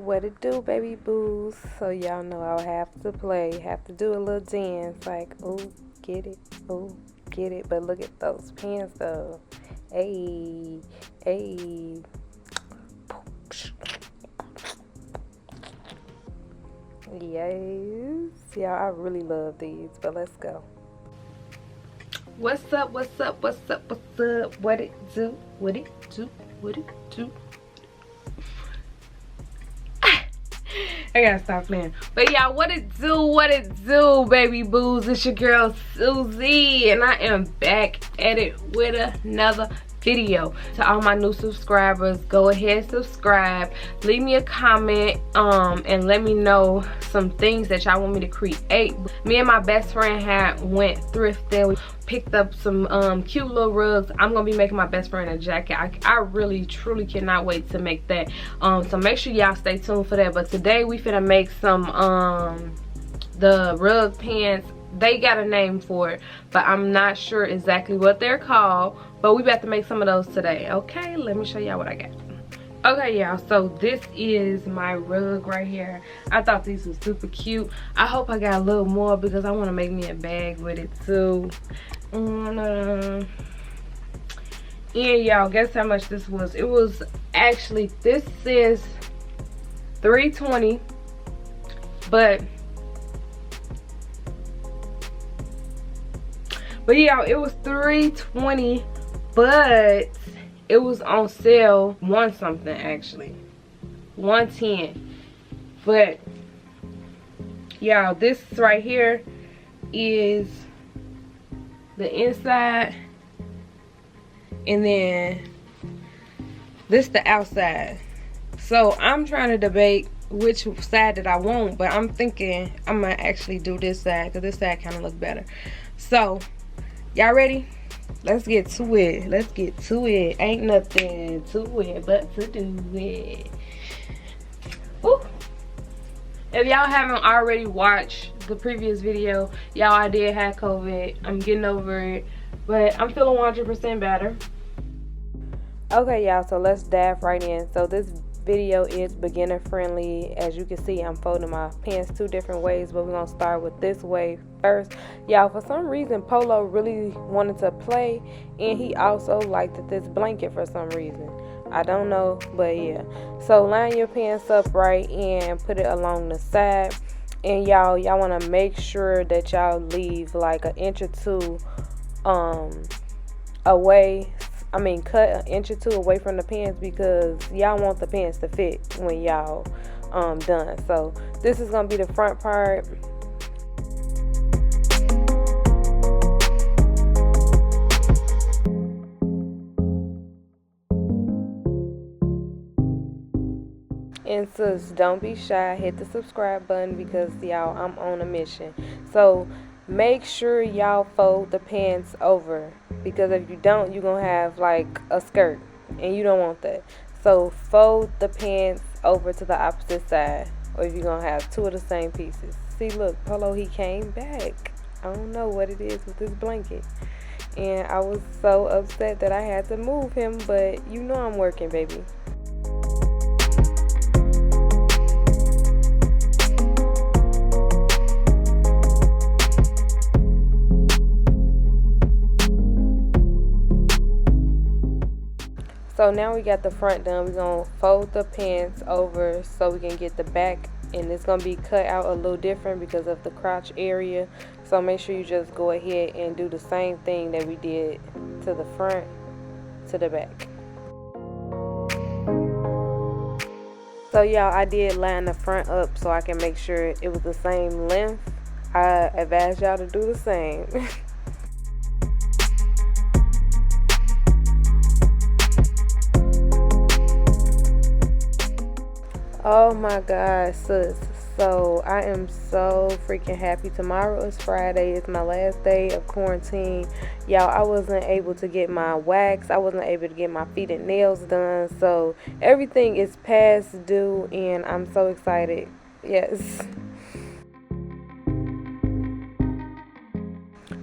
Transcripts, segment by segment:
What it do, baby boos? So y'all know I'll have to play, have to do a little dance like, oh, get it, oh, get it. But look at those pants though. Hey, hey. Yes, y'all, I really love these, but let's go. What's up, what's up, what's up, what's up? What it do, what it do, what it do? I gotta stop playing. But y'all, what it do, baby boos? It's your girl Susie, and I am back at it with another video. To all my new subscribers, go ahead, subscribe, leave me a comment, and let me know some things that y'all want me to create. Me and my best friend went thrifting. We picked up some cute little rugs. I'm gonna be making my best friend a jacket. I really truly cannot wait to make that. So make sure y'all stay tuned for that. But today we finna make some the rug pants. They got a name for it, but I'm not sure exactly what they're called. But we about to make some of those today. Okay, let me show y'all what I got. Okay, y'all, so this is my rug right here. I thought these were super cute. I hope I got a little more because I want to make me a bag with it too. And y'all, guess how much this was? It was actually, this says $3.20, but y'all, it was $3.20, but it was on sale one something, actually $1.10. But y'all, this right here is the inside, and then this the outside. So I'm trying to debate which side that I want, but I'm thinking I might actually do this side because this side kind of look better. So y'all ready? Let's get to it. Let's get to it. Ain't nothing to it but to do it. Woo. If y'all haven't already watched the previous video, y'all, I did have COVID. I'm getting over it, but I'm feeling 100% better. Okay, y'all, so let's dive right in. So this video is beginner friendly. As you can see, I'm folding my pants two different ways, but we're gonna start with this way first. Y'all, for some reason Polo really wanted to play, and he also liked this blanket for some reason. I don't know, but yeah. So line your pants up right and put it along the side, and y'all want to make sure that y'all leave like an inch or two away. I mean, cut an inch or two away from the pants because y'all want the pants to fit when y'all done. So this is gonna be the front part. And sis, don't be shy, hit the subscribe button because y'all, I'm on a mission. So make sure y'all fold the pants over, because if you don't, you're gonna have like a skirt, and you don't want that. So fold the pants over to the opposite side, or if you're gonna have two of the same pieces. See, look, Polo, he came back. I don't know what it is with this blanket, and I was so upset that I had to move him, but you know I'm working, baby. So now we got the front done. We're going to fold the pants over so we can get the back. And it's going to be cut out a little different because of the crotch area. So make sure you just go ahead and do the same thing that we did to the front to the back. So y'all, I did line the front up so I can make sure it was the same length. I advise y'all to do the same. Oh my God, sis. So I am so freaking happy. Tomorrow is Friday. It's my last day of quarantine. Y'all, I wasn't able to get my wax. I wasn't able to get my feet and nails done. So everything is past due, and I'm so excited. Yes.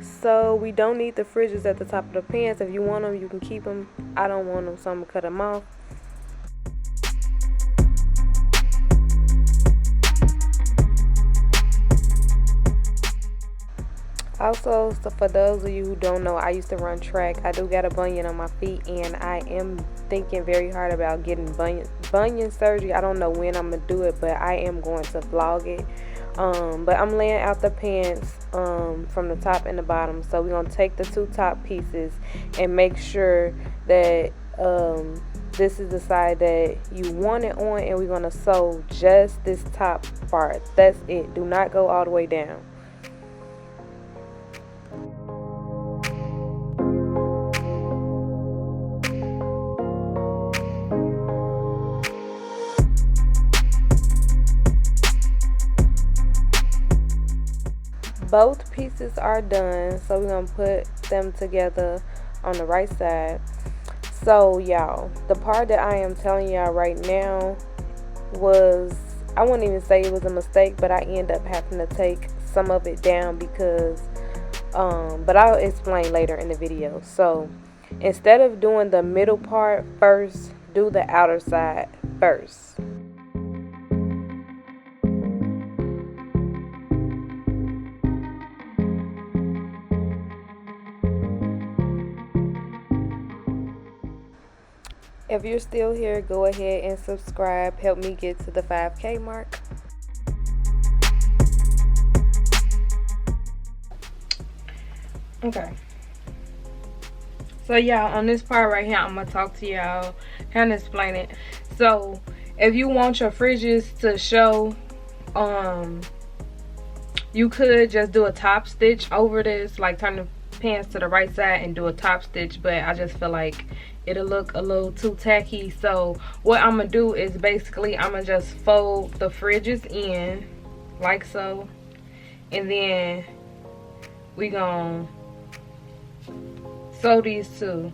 So we don't need the fridges at the top of the pants. If you want them, you can keep them. I don't want them, so I'm going to cut them off. Also, so for those of you who don't know, I used to run track. I do got a bunion on my feet, and I am thinking very hard about getting bunion surgery. I don't know when I'm gonna do it, but I am going to vlog it. But I'm laying out the pants from the top and the bottom. So we're gonna take the two top pieces and make sure that this is the side that you want it on, and we're gonna sew just this top part. That's it. Do not go all the way down. Both pieces are done, so we're gonna put them together on the right side. So y'all, the part that I am telling y'all right now was, I wouldn't even say it was a mistake, but I end up having to take some of it down because but I'll explain later in the video. So instead of doing the middle part first, do the outer side first. If you're still here, go ahead and subscribe. Help me get to the 5K mark. Okay. So y'all, on this part right here, I'm going to talk to y'all, kind of explain it. So if you want your fridges to show, you could just do a top stitch over this, like turn the pants to the right side and do a top stitch, but I just feel like it'll look a little too tacky. So what I'm gonna do is basically I'm gonna just fold the fridges in like so, and then we gonna sew these two.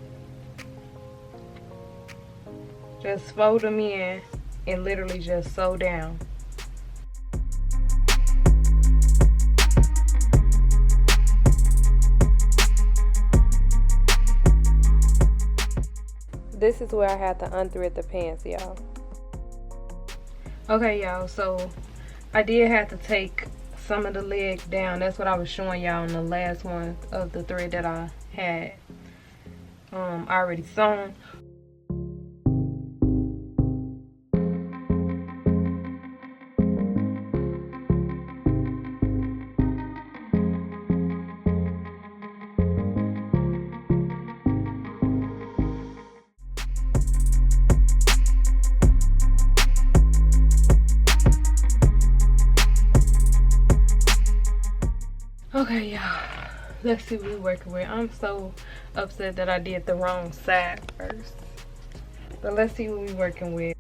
Just fold them in and literally just sew down. This is where I had to unthread the pants, y'all. Okay, y'all, so I did have to take some of the leg down. That's what I was showing y'all on the last one of the thread that I had already sewn. Okay, y'all, let's see what we're working with. I'm so upset that I did the wrong side first, but let's see what we're working with.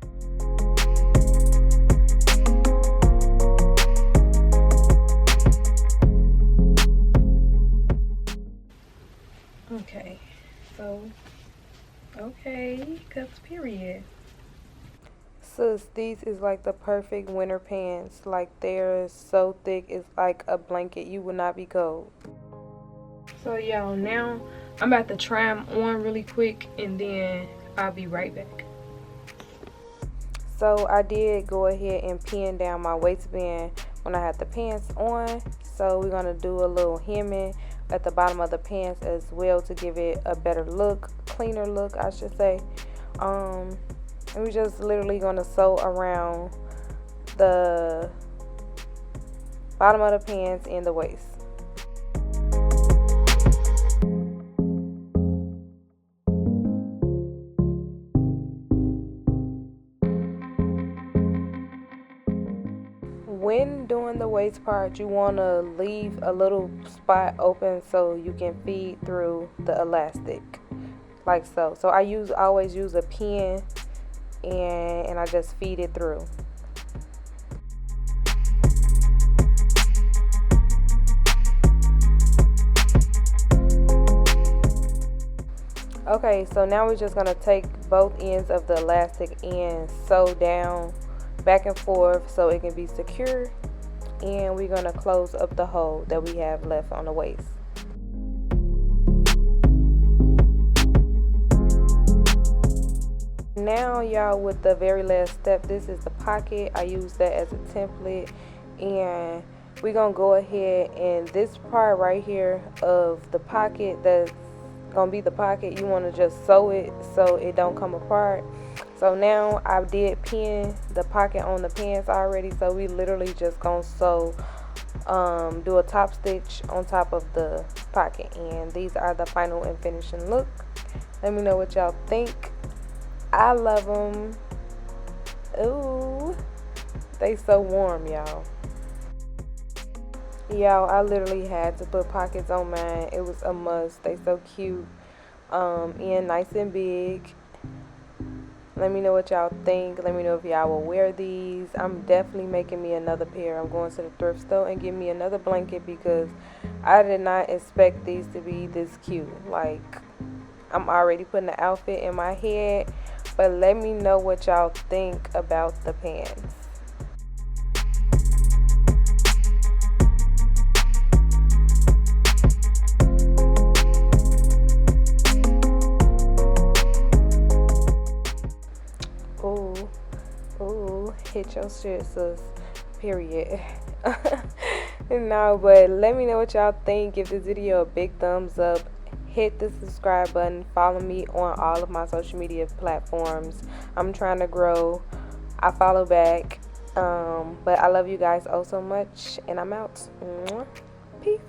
Okay, so okay, cups period. Sis, these is like the perfect winter pants. Like, they're so thick, it's like a blanket. You will not be cold. So y'all, now I'm about to try them on really quick, and then I'll be right back. So I did go ahead and pin down my waistband when I had the pants on. So we're gonna do a little hemming at the bottom of the pants as well to give it a better look, cleaner look, I should say. And we're just literally going to sew around the bottom of the pants and the waist. When doing the waist part, you want to leave a little spot open so you can feed through the elastic, like so. So I always use a pin, and I just feed it through. Okay, so now we're just gonna take both ends of the elastic and sew down back and forth so it can be secure, and we're gonna close up the hole that we have left on the waist. Now y'all, with the very last step, this is the pocket. I use that as a template, and we're gonna go ahead, and this part right here of the pocket that's gonna be the pocket, you want to just sew it so it don't come apart. So now I did pin the pocket on the pants already, so we literally just gonna sew, do a top stitch on top of the pocket, and these are the final and finishing look. Let me know what y'all think. I love them. Ooh, they so warm, y'all. Y'all, I literally had to put pockets on mine. It was a must. They so cute, and nice and big. Let me know what y'all think. Let me know if y'all will wear these. I'm definitely making me another pair. I'm going to the thrift store and get me another blanket because I did not expect these to be this cute. Like, I'm already putting the outfit in my head, but let me know what y'all think about the pants. Ooh, hit your shit, sis. Period. No, but let me know what y'all think. Give this video a big thumbs up. Hit the subscribe button. Follow me on all of my social media platforms. I'm trying to grow. I follow back. But I love you guys oh so much, and I'm out. Peace.